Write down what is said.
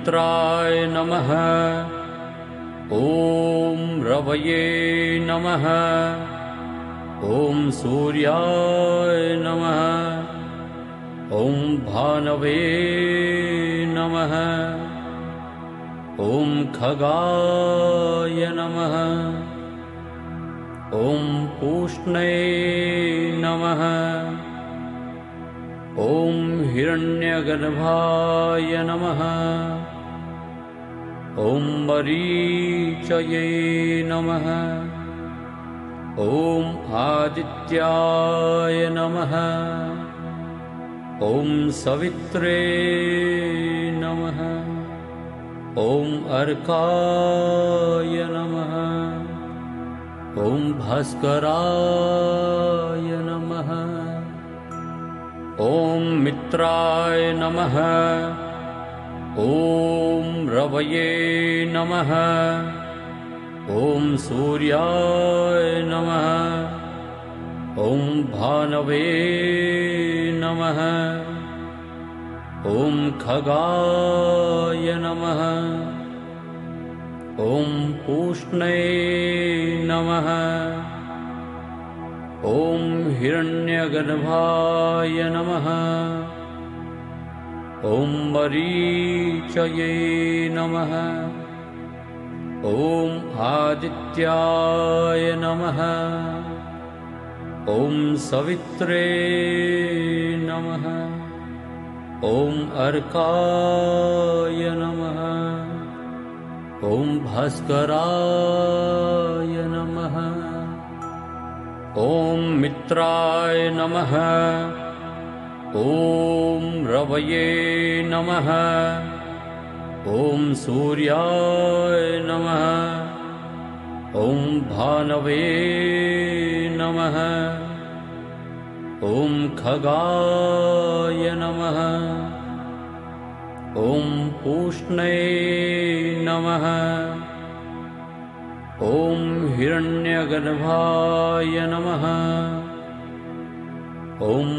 मित्राय नमः। ॐ रवये नमः। ॐ सूर्याय नमः। ॐ भानवे नमः। ॐ खगाय नमः। ॐ पूष्णे नमः। ॐ हिरण्यगर्भाय नमः। ॐ मरीचये नमः। ॐ आदित्याय नमः। ॐ सवित्रे नमः। ॐ अर्काय नमः। ॐ भास्कराय नमः। ॐ मित्राय नमः। ॐ रवये नमः। ॐ सूर्याय नमः। ॐ भानवे नमः। ॐ खगाय नमः। ॐ पूष्णे नमः। ॐ हिरण्यगर्भाय नमः। ॐ मरीचये नमः। ॐ आदित्याय नमः। ॐ सवित्रे नमः। ॐ अर्काय नमः। ॐ भास्कराय नमः। ॐ मित्राय नमः। ॐ रवये नमः। ॐ सूर्याय नमः। ॐ भानवे नमः। ॐ खगाय नमः। ॐ पूष्णे नमः। ॐ हिरण्यगर्भाय नमः। ॐ